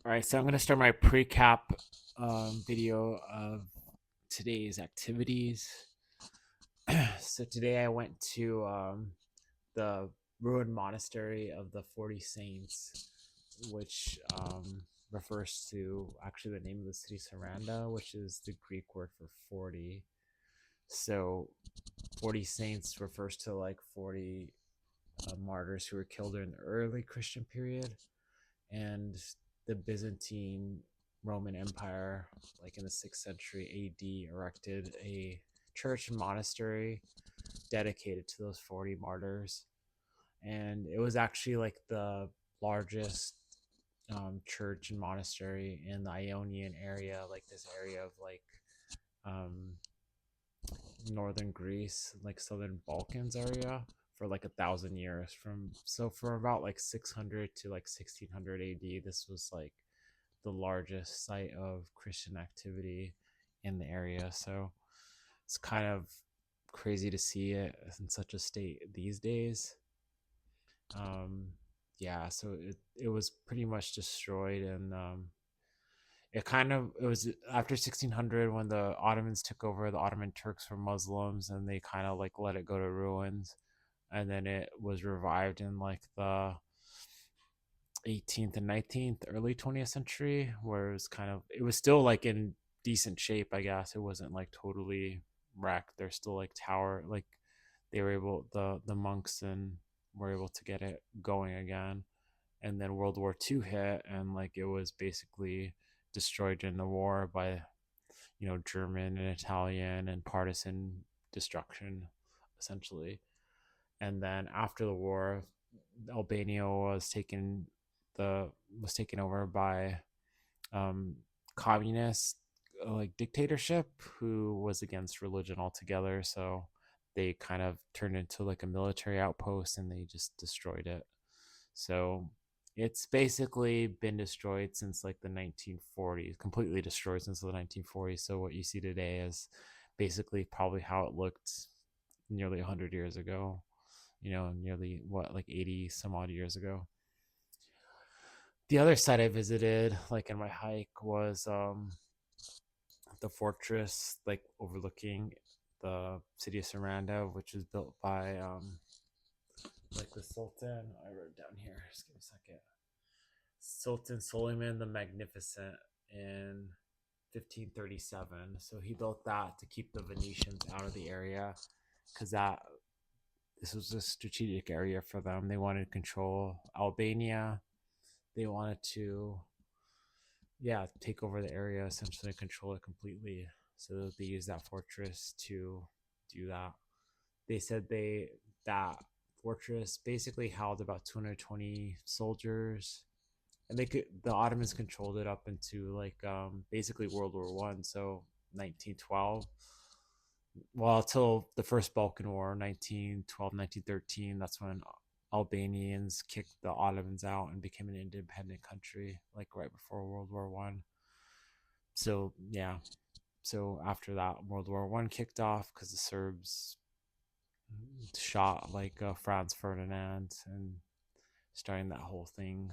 All right, so I'm going to start my pre-cap video of today's activities. So today I went to the ruined monastery of the 40 Saints, which refers to actually the name of the city Sarandë, which is the Greek word for 40. So 40 Saints refers to like 40 martyrs who were killed during the early Christian period, and the Byzantine Roman Empire, like in the 6th century AD, erected a church and monastery dedicated to those 40 martyrs. And it was actually like the largest church and monastery in the Ionian area, like this area of like um, northern Greece, like southern Balkans area, for like 1,000 years. For about like 600 to like 1600 AD, this was like the largest site of Christian activity in the area. So it's kind of crazy to see it in such a state these days. Um, yeah, so it was pretty much destroyed, and it was after 1600 when the Ottomans took over. The Ottoman Turks were Muslims, and they kind of like let it go to ruins, and then it was revived in like the 18th and 19th, early 20th century, where it was still like in decent shape, I guess. It wasn't like totally wrecked. There's still like tower, like they were able, the monks and were able to get it going again. And then World War II hit, and like it was basically destroyed in the war by, German and Italian and partisan destruction, essentially. And then after the war, Albania was taken over by um, communist like dictatorship who was against religion altogether. So they kind of turned into like a military outpost, and they just destroyed it. So it's basically been destroyed since like the 1940s, completely destroyed since the 1940s. So what you see today is basically probably how it looked nearly 100 years ago, nearly what, like 80 some odd years ago. The other site I visited, like in my hike, was the fortress, like overlooking the city of Sarandë, which was built by like the Sultan. I wrote it down here. Just give me a second. Sultan Suleiman the Magnificent in 1537. So he built that to keep the Venetians out of the area, because that this was a strategic area for them. They wanted to control Albania. They wanted to, yeah, take over the area, essentially control it completely. So they used that fortress to do that. They said that fortress basically held about 220 soldiers, and the Ottomans controlled it up into like basically World War One, so 1912. Well, until the first Balkan War, 1912, 1913. That's when Albanians kicked the Ottomans out and became an independent country, like right before World War One. So yeah, so after that, World War One kicked off because the Serbs shot like Franz Ferdinand and starting that whole thing.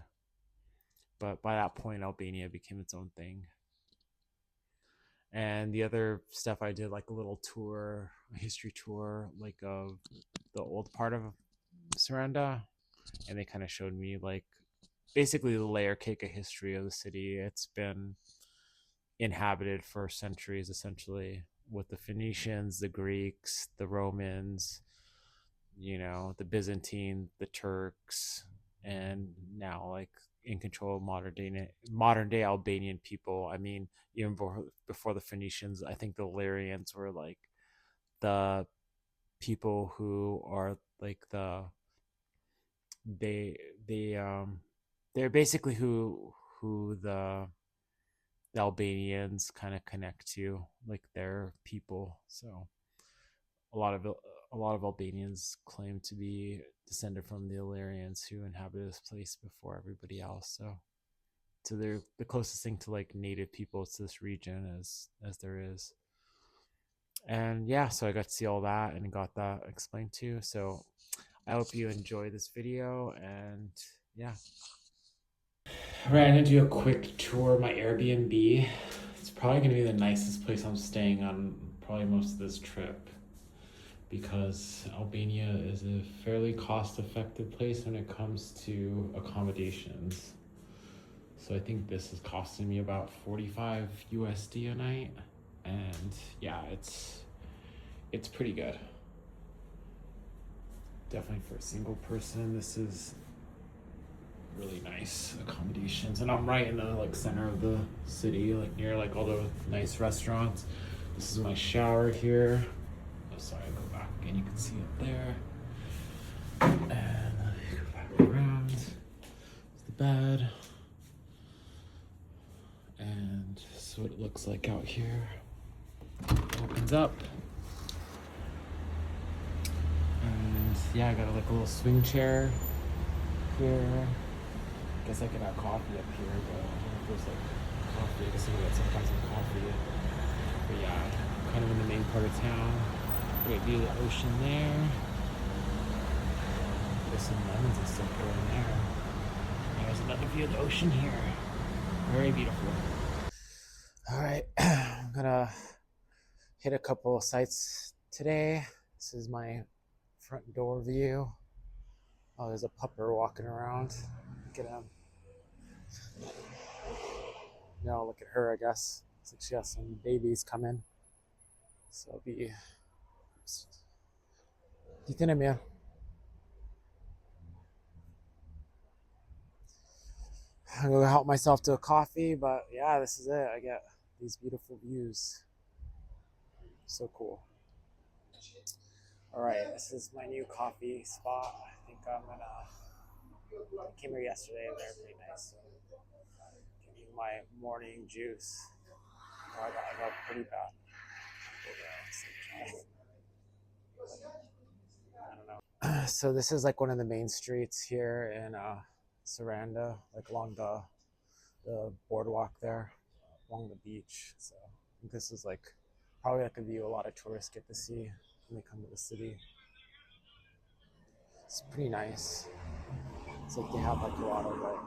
But by that point, Albania became its own thing. And the other stuff I did, like a little tour, a history tour, like of the old part of Saranda, and they kind of showed me like basically the layer cake of history of the city. It's been inhabited for centuries, essentially, with the Phoenicians, the Greeks, the Romans, the Byzantine, the Turks, and now like in control of modern day Albanian people. I mean, even before the Phoenicians, I think the Illyrians were like the people who are like they they they're basically who the Albanians kind of connect to, like their people. So a lot of Albanians claim to be descended from the Illyrians who inhabited this place before everybody else. So they're the closest thing to like native people to this region as there is. And yeah, so I got to see all that and got that explained to you. So I hope you enjoy this video, and yeah. All right, I'm gonna do a quick tour of my Airbnb. It's probably gonna be the nicest place I'm staying on probably most of this trip because Albania is a fairly cost-effective place when it comes to accommodations. So I think this is costing me about 45 USD a night, and yeah, it's pretty good. Definitely for a single person, this is really nice accommodations, and I'm right in the like center of the city, like near like all the nice restaurants. This is my shower here. Oh, sorry, I'll go back again. You can see it there, and go back around. There's the bed, and this is what it looks like out here. It opens up, and yeah, I got like a little swing chair here. Guess I could have coffee up here, but I don't know if there's like coffee. I guess I could get some coffee. But yeah, kind of in the main part of town. Great view of the ocean there. There's some lemons and stuff growing there. There's another view of the ocean here. Very beautiful. All right, I'm gonna hit a couple of sites today. This is my front door view. Oh, there's a pupper walking around. Look at him. No, look at her, I guess. Looks like she has some babies coming. So it'll be. Gittin ya. I'm gonna help myself to a coffee, but yeah, this is it. I get these beautiful views. So cool. All right, this is my new coffee spot. I think I'm gonna. I came here yesterday and they're pretty nice. So give me my morning juice. Oh, I got pretty bad. I don't know. So this is like one of the main streets here in Sarandë, like along the boardwalk there, along the beach. So I think this is like probably like a view a lot of tourists get to see when they come to the city. It's pretty nice. It's like they have like a lot of like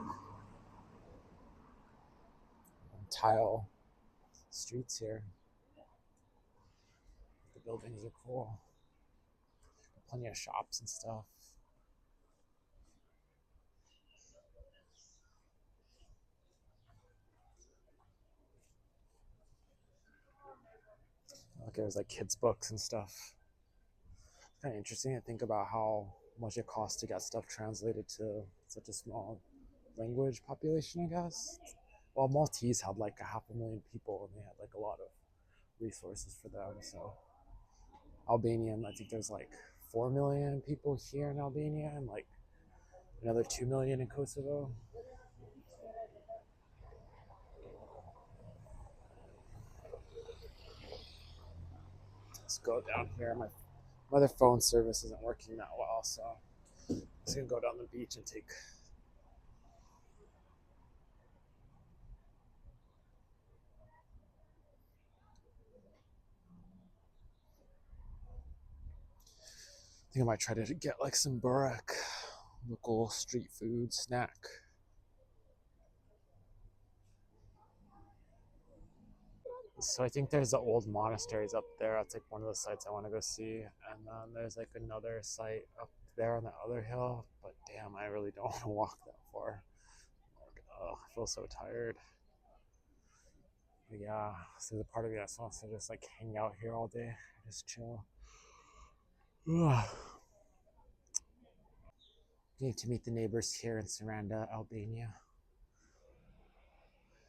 tile streets here. The buildings are cool. Plenty of shops and stuff. Like there's like kids books and stuff. It's kind of interesting to think about how much it costs to get stuff translated to such a small language population, I guess. Well, Maltese had like a 500,000 people and they had like a lot of resources for them. So Albanian, I think there's like 4 million people here in Albania and like another 2 million in Kosovo. Let's go down here. My other phone service isn't working that well, so I'm just gonna go down the beach and take. I think I might try to get like some burek, local street food snack. So I think there's the old monasteries up there. That's like one of the sites I want to go see. And then there's like another site up there on the other hill. But damn, I really don't want to walk that far. Like, oh, I feel so tired. But yeah, so the part of me that wants to just like hang out here all day, just chill. Ugh. Need to meet the neighbors here in Sarandë, Albania.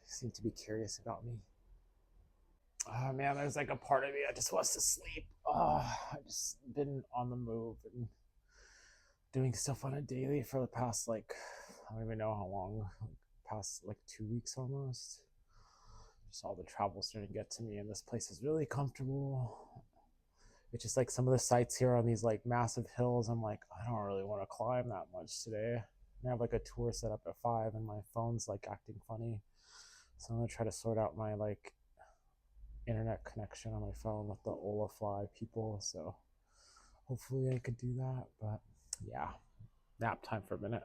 They seem to be curious about me. Oh man, there's like a part of me that just wants to sleep. Oh, I've just been on the move and doing stuff on a daily for the past like I don't even know how long, past like 2 weeks almost. Just all the travel starting to get to me, and this place is really comfortable. It's just like some of the sites here on these like massive hills. I'm like, I don't really want to climb that much today. And I have like a tour set up at 5, and my phone's like acting funny. So I'm gonna try to sort out my like internet connection on my phone with the Olafly people. So hopefully I could do that. But yeah, nap time for a minute.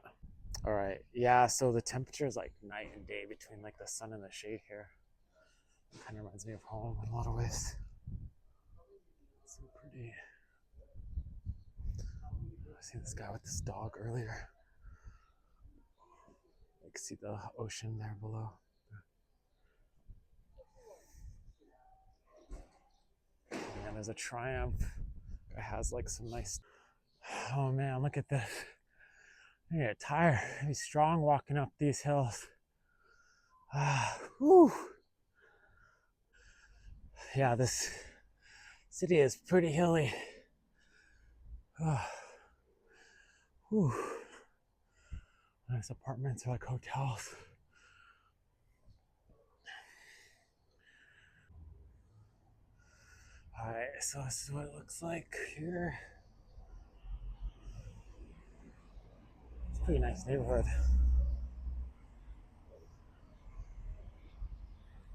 All right. Yeah, so the temperature is like night and day between like the sun and the shade here. Kind of reminds me of home in a lot of ways. So pretty. I see this guy with this dog earlier. You can see the ocean there below. And there's a Triumph. It has like some nice. Oh man, look at this. I get tired. I'd be strong walking up these hills. Whew. Yeah, this city is pretty hilly. Whew. Nice apartments are like hotels. All right, so this is what it looks like here. It's a pretty nice neighborhood.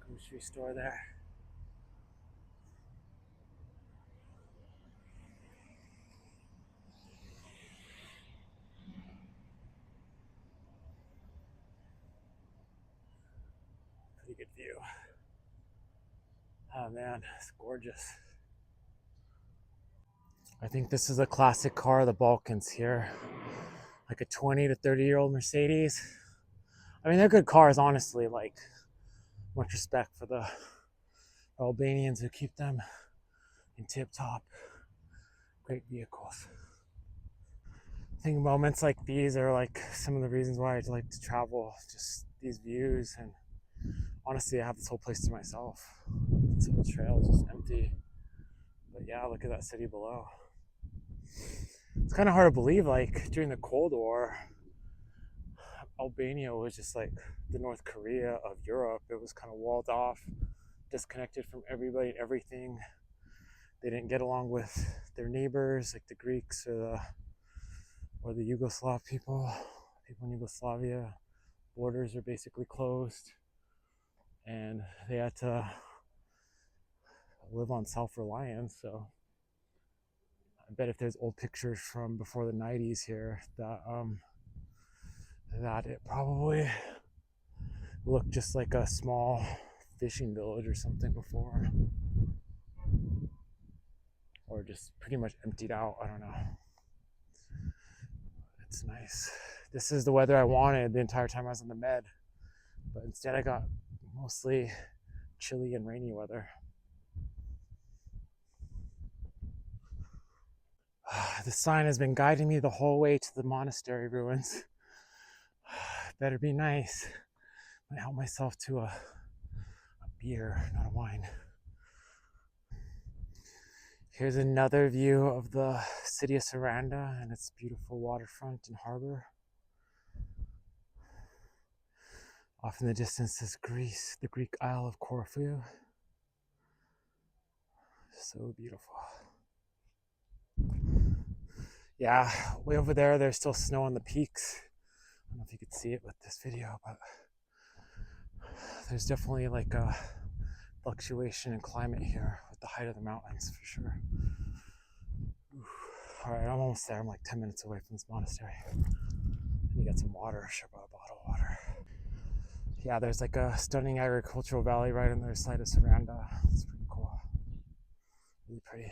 Grocery store there. Pretty good view. Oh man, it's gorgeous. I think this is a classic car of the Balkans here. Like a 20 to 30-year-old Mercedes. I mean, they're good cars, honestly. Like, much respect for the Albanians who keep them in tip top. Great vehicles. I think moments like these are like some of the reasons why I like to travel. Just these views, and honestly, I have this whole place to myself. This whole trail is just empty. But yeah, look at that city below. It's kind of hard to believe, like during the Cold War, Albania was just like the North Korea of Europe. It was kind of walled off, disconnected from everybody and everything. They didn't get along with their neighbors, like the Greeks or the Yugoslav people in Yugoslavia. Borders are basically closed, and they had to live on self-reliance. So I bet if there's old pictures from before the 90s here, that it probably looked just like a small fishing village or something before, or just pretty much emptied out. I don't know. It's nice. This is the weather I wanted the entire time I was on the med, but instead I got mostly chilly and rainy weather. The sign has been guiding me the whole way to the monastery ruins. Better be nice. I help myself to a beer, not a wine. Here's another view of the city of Sarandë and its beautiful waterfront and harbor. Off in the distance is Greece, the Greek Isle of Corfu. So beautiful. Yeah, way over there, there's still snow on the peaks. I don't know if you could see it with this video, but there's definitely like a fluctuation in climate here with the height of the mountains for sure. All right, I'm almost there. I'm like 10 minutes away from this monastery. I need to get some water. Should have brought a bottle of water. Yeah, there's like a stunning agricultural valley right on the other side of Sarandë. It's pretty cool. Really pretty.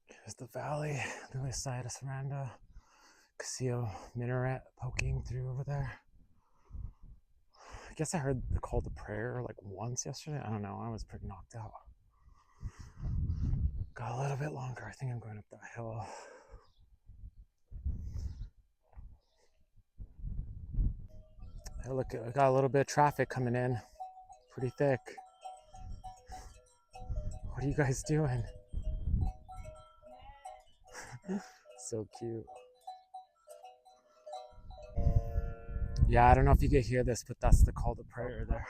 Here's the valley, the other side of Sarandë. Casio minaret poking through over there. I guess I heard the call to prayer like once yesterday. I don't know. I was pretty knocked out. Got a little bit longer. I think I'm going up that hill. Hey, look, I got a little bit of traffic coming in. Pretty thick. What are you guys doing? So cute. Yeah, I don't know if you can hear this, but that's the call to prayer there.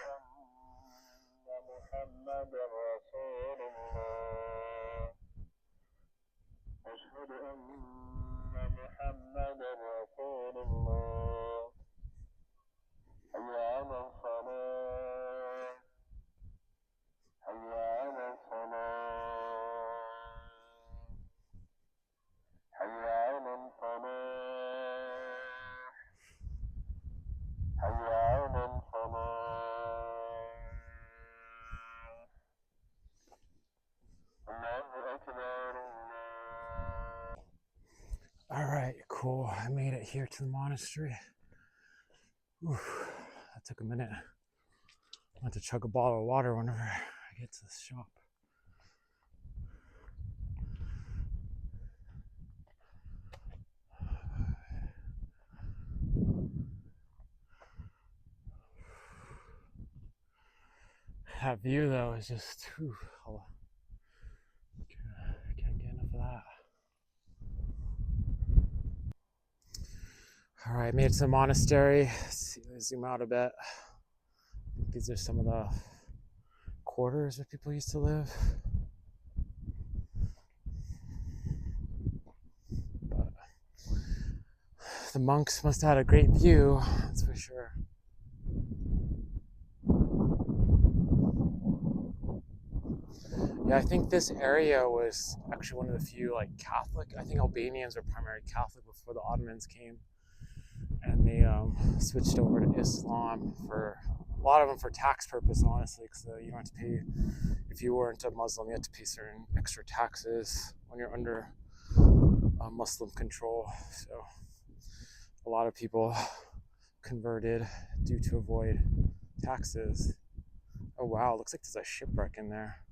All right, cool. I made it here to the monastery. Oof, that took a minute. I have to chug a bottle of water whenever I get to the shop. That view though is just, whew, I can't get enough of that. All right, made it to the monastery. Let's see, let's zoom out a bit. I think these are some of the quarters where people used to live. But the monks must have had a great view, that's for sure. Yeah, I think this area was actually one of the few like Catholic. I think Albanians were primarily Catholic before the Ottomans came, and they switched over to Islam for a lot of them for tax purpose, honestly, because you don't have to pay if you weren't a Muslim. You had to pay certain extra taxes when you're under Muslim control. So a lot of people converted due to avoid taxes. Oh wow, looks like there's a shipwreck in there.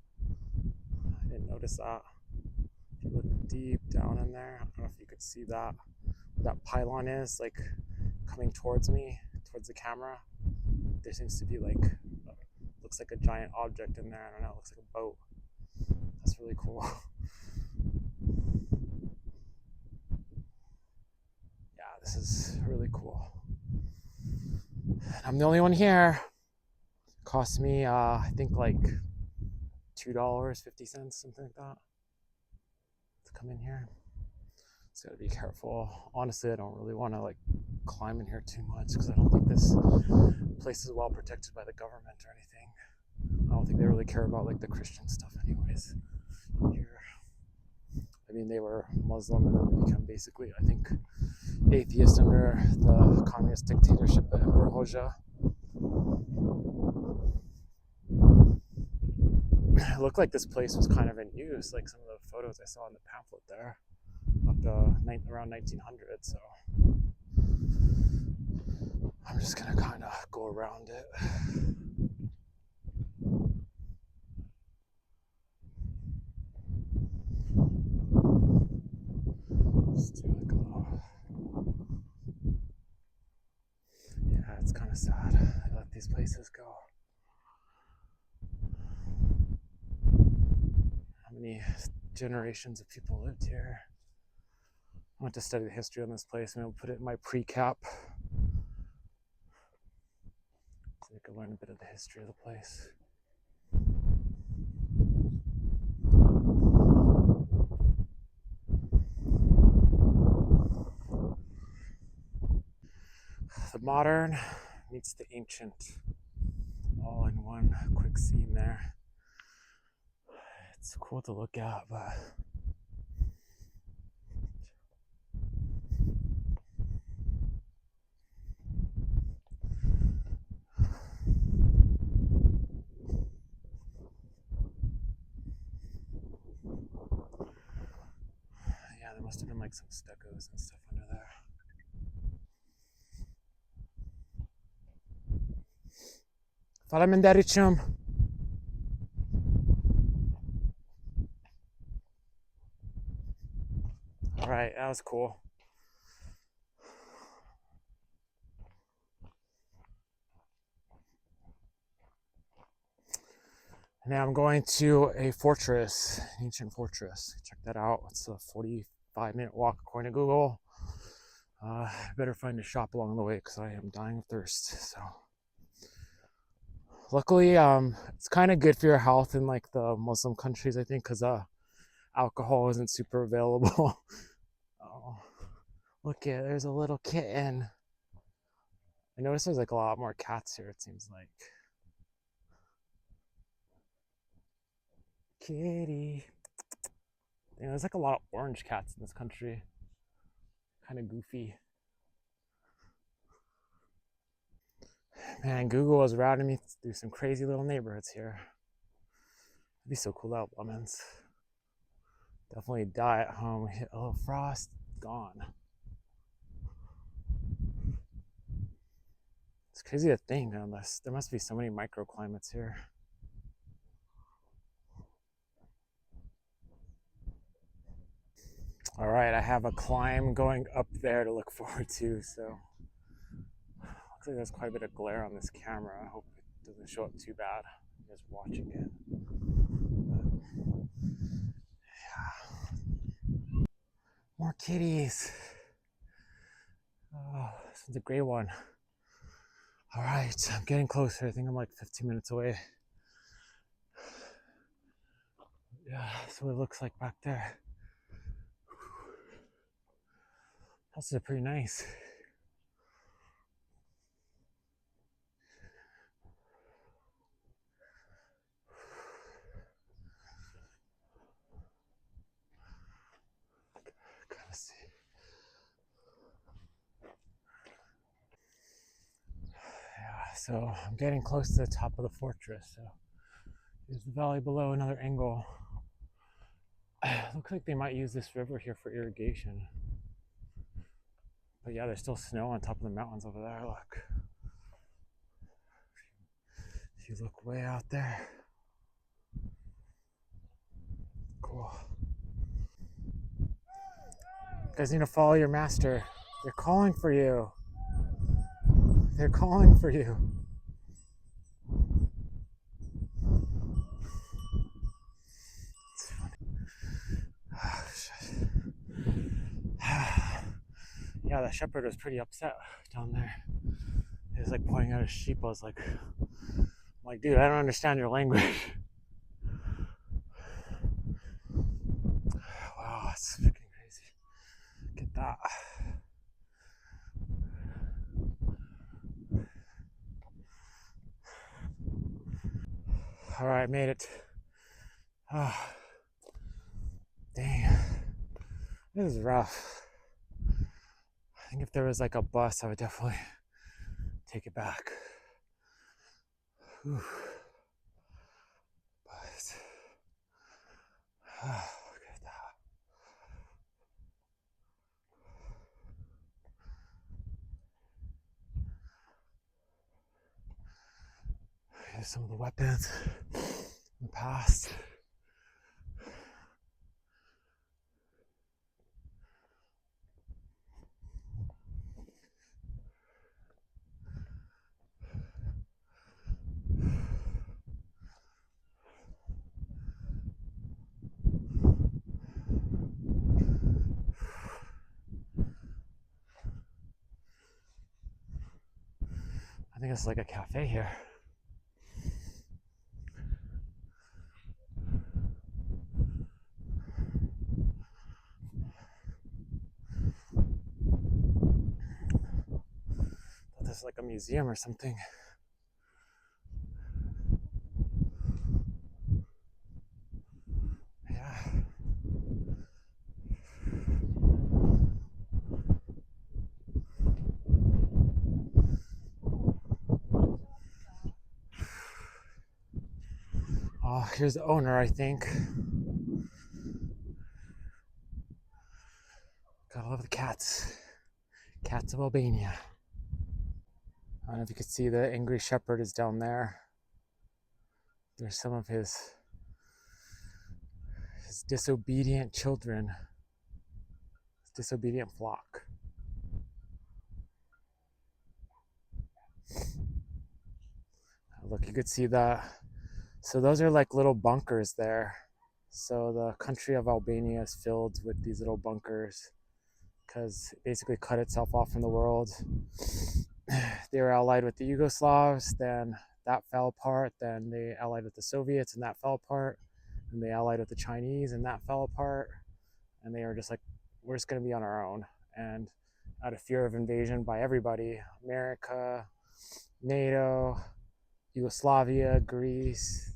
I didn't notice that. If you look deep down in there, I don't know if you could see that. Where that pylon is, like coming towards me, towards the camera. There seems to be like, looks like a giant object in there. I don't know, it looks like a boat. That's really cool. Yeah, this is really cool. I'm the only one here. It cost me, I think like $2.50, something like that, to come in here. Just gotta be careful. Honestly, I don't really want to like climb in here too much because I don't think this place is well protected by the government or anything. I don't think they really care about like the Christian stuff anyways here. I mean, they were Muslim and then they become basically, I think, atheist under the communist dictatorship of Emperor Hoxha. It looked like this place was kind of in use, like some of the photos I saw in the pamphlet there, up to around 1900. So I'm just gonna kind of go around it. Just do like a little... Yeah, it's kind of sad. I let these places go. How many generations of people lived here? I went to study the history on this place, and I'll put it in my pre-cap so you can learn a bit of the history of the place. The modern meets the ancient, all in one quick scene there. It's cool to look at, but yeah, there must have been like some stuccos and stuff under there. Falemindericum. All right, that was cool. Now I'm going to a fortress, ancient fortress. Check that out. It's a 45-minute walk according to Google. Better find a shop along the way because I am dying of thirst. So, luckily, it's kind of good for your health in like the Muslim countries, I think, because alcohol isn't super available. Oh, look at, there's a little kitten. I noticed there's like a lot more cats here. It seems like. Kitty. You know, there's like a lot of orange cats in this country. Kind of goofy. Man, Google was routing me through some crazy little neighborhoods here. It'd be so cool out, lemons. Definitely die at home. Hit a little frost, gone. It's crazy to think, unless there must be so many microclimates here. All right, I have a climb going up there to look forward to. So looks like there's quite a bit of glare on this camera. I hope it doesn't show up too bad. You guys watching it. But, yeah. More kitties. Oh, this one's a gray one. All right, I'm getting closer. I think I'm like 15 minutes away. Yeah, that's what it looks like back there. Houses are pretty nice. Gotta see. Yeah, so I'm getting close to the top of the fortress. So here's the valley below, another angle. Looks like they might use this river here for irrigation. But yeah, there's still snow on top of the mountains over there. Look. If you look way out there. Cool. You guys need to follow your master. They're calling for you. They're calling for you. It's funny. Oh, shit. Yeah, that shepherd was pretty upset down there. He was like pointing at his sheep. I was like, dude, I don't understand your language. Wow, it's freaking crazy. Get that. All right, made it. Oh, dang. This is rough. I think if there was like a bus, I would definitely take it back. Whew. But, oh, look at that. Here's some of the weapons in the past. I think it's like a cafe here. This is like a museum or something. Yeah. Oh, here's the owner, I think. Gotta love the cats. Cats of Albania. I don't know if you can see the angry shepherd is down there. There's some of his disobedient children, his disobedient flock. Look, you could see that. So those are like little bunkers there. So the country of Albania is filled with these little bunkers because it basically cut itself off from the world. They were allied with the Yugoslavs, then that fell apart. Then they allied with the Soviets, and that fell apart. And they allied with the Chinese, and that fell apart. And they were just like, we're just going to be on our own. And out of fear of invasion by everybody, America, NATO, Yugoslavia, Greece,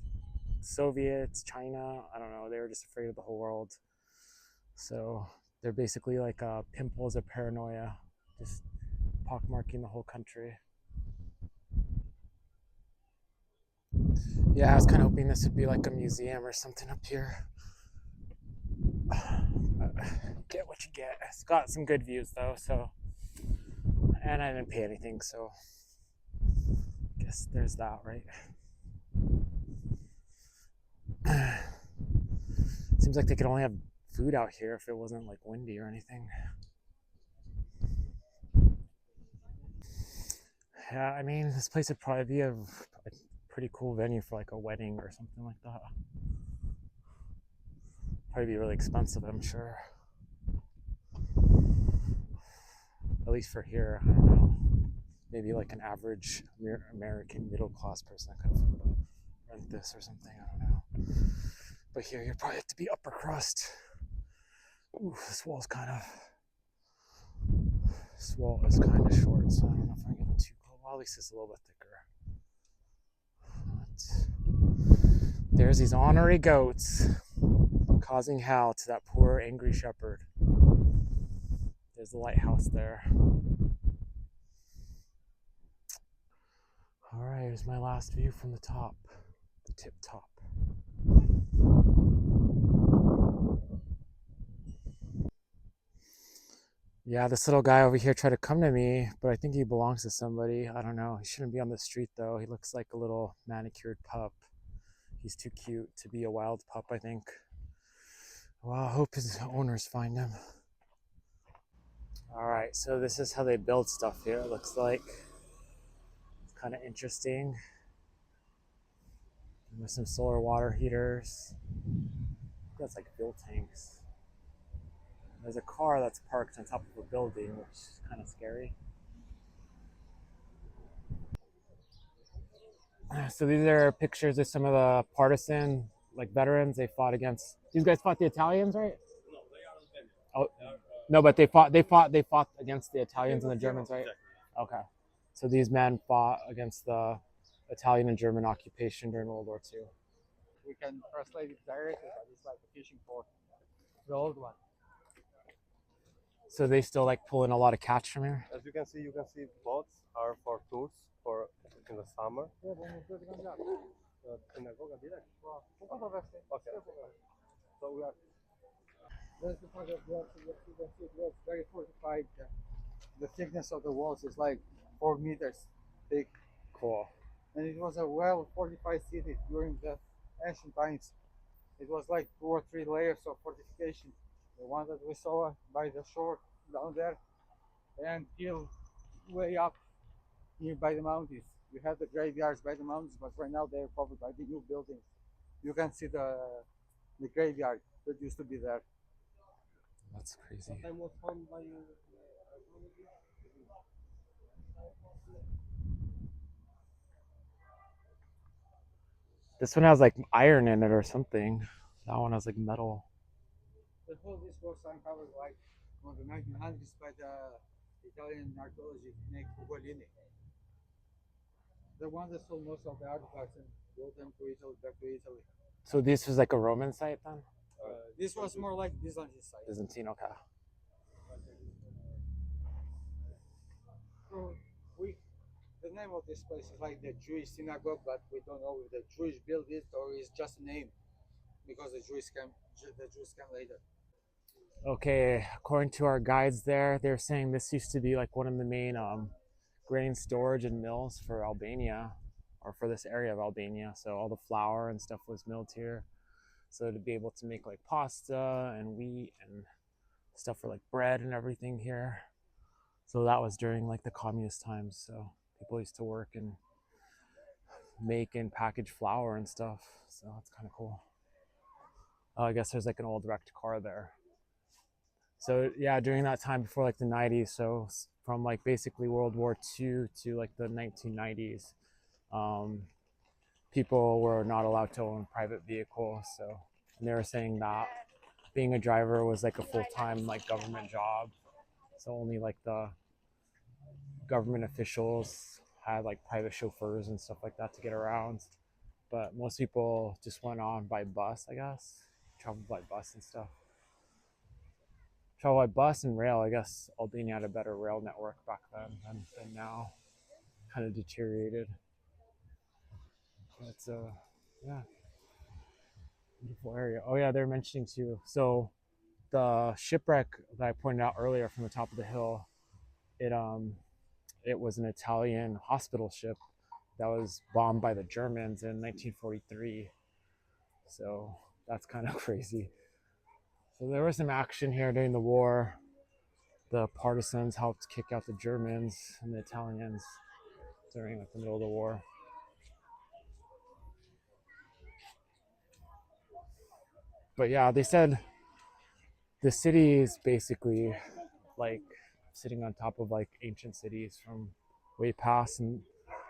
Soviets, China, I don't know, they were just afraid of the whole world. So they're basically like pimples of paranoia, just pockmarking the whole country. Yeah, I was kind of hoping this would be like a museum or something up here. Get what you get. It's got some good views though, so, and I didn't pay anything, so I guess there's that, right? Seems like they could only have food out here if it wasn't like windy or anything. Yeah, I mean, this place would probably be a pretty cool venue for like a wedding or something like that. Probably be really expensive, I'm sure. At least for here, I don't know. Maybe like an average American middle class person could rent this or something. I don't know. But here, you probably have to be upper crust. Ooh, this wall is kind of short, so I don't know if I'm getting too close. Well, at least it's a little bit thicker. But there's these ornery goats causing hell to that poor angry shepherd. There's the lighthouse there. All right, here's my last view from the top, the tip top. Yeah, this little guy over here tried to come to me, but I think he belongs to somebody. I don't know. He shouldn't be on the street though. He looks like a little manicured pup. He's too cute to be a wild pup, I think. Well, I hope his owners find him. All right, so this is how they build stuff here. It looks like it's kind of interesting. With some solar water heaters. That's like fuel tanks. There's a car that's parked on top of a building, which is kind of scary. So these are pictures of some of the partisan, like veterans. They fought against. These guys fought the Italians, right? Oh, no, but they fought against the Italians and the Germans, right? Okay. So these men fought against the Italian and German occupation during World War II. We can translate it directly, but it's like a fishing port, the old one. So they still like pull in a lot of catch from here. As you can see boats are for tours for in the summer. So we are. That's the part of the wall. You can see it was very fortified. The thickness of the walls is like 4 meters thick. Cool. And it was a well fortified city during the ancient times. It was like 2 or 3 layers of fortification. The one that we saw by the shore down there, and hill way up here by the mountains. You have the graveyards by the mountains, but right now they're covered by the new buildings. You can see the graveyard that used to be there. That's crazy. That was found by This one has like iron in it or something. That one has like metal. the whole this was uncovered like on the 1900s by the Italian archaeologist Nick Ugolini. The one that sold most of the artifacts and brought them to Italy, back to Italy. So this was like a Roman site then? This was more like Byzantine site. Byzantine, okay. So the name of this place is like the Jewish synagogue, but we don't know if the Jewish built it or it's just a name because the Jews came later. Okay, according to our guides there, they're saying this used to be like one of the main grain storage and mills for Albania, or for this area of Albania. So all the flour and stuff was milled here. So to be able to make like pasta and wheat and stuff for like bread and everything here. So that was during like the communist times. So people used to work and make and package flour and stuff. So that's kind of cool. I guess there's like an old wrecked car there. So yeah, during that time before like the 90s, so from like basically World War II to like the 1990s, people were not allowed to own private vehicles. So and they were saying that being a driver was like a full-time like government job. So only like the government officials had like private chauffeurs and stuff like that to get around. But most people just went on by bus, I guess, traveled by bus and stuff. Travel by bus and rail. I guess Albania had a better rail network back then than now. Kind of deteriorated. But Yeah, beautiful area. Oh yeah, they're mentioning too. So the shipwreck that I pointed out earlier from the top of the hill, it it was an Italian hospital ship that was bombed by the Germans in 1943. So that's kind of crazy. So there was some action here during the war. The partisans helped kick out the Germans and the Italians during like the middle of the war. But yeah, they said the city is basically like sitting on top of like ancient cities from way past, and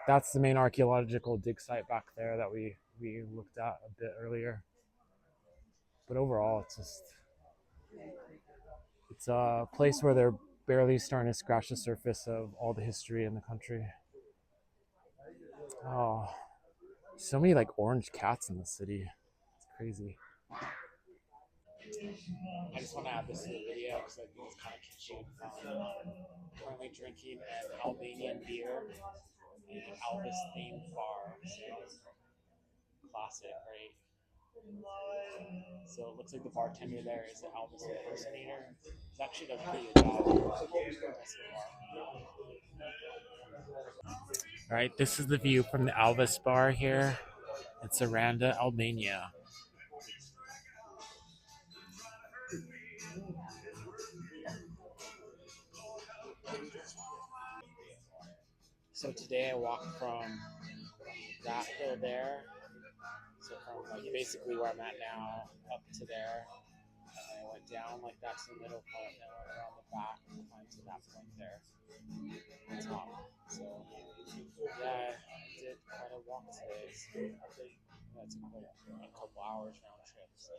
that's the main archaeological dig site back there that we looked at a bit earlier. But overall, it's a place where they're barely starting to scratch the surface of all the history in the country. Oh, so many like orange cats in the city. It's crazy. I just want to add this to the video because I think it's kind of catchy. Currently drinking an Albanian beer in an Elvis themed bar. So classic, right? So it looks like the bartender there is the Elvis impersonator. He's actually does a pretty good job. All right, this is the view from the Elvis bar here. It's Sarandë, Albania. So today I walked from that hill there, so from like basically where I'm at now up to there, and I went down like that to the middle part, and then went around the back and climbed to that point there on top. So yeah, I did quite a walk today. So I think that took like a couple hours round trip. So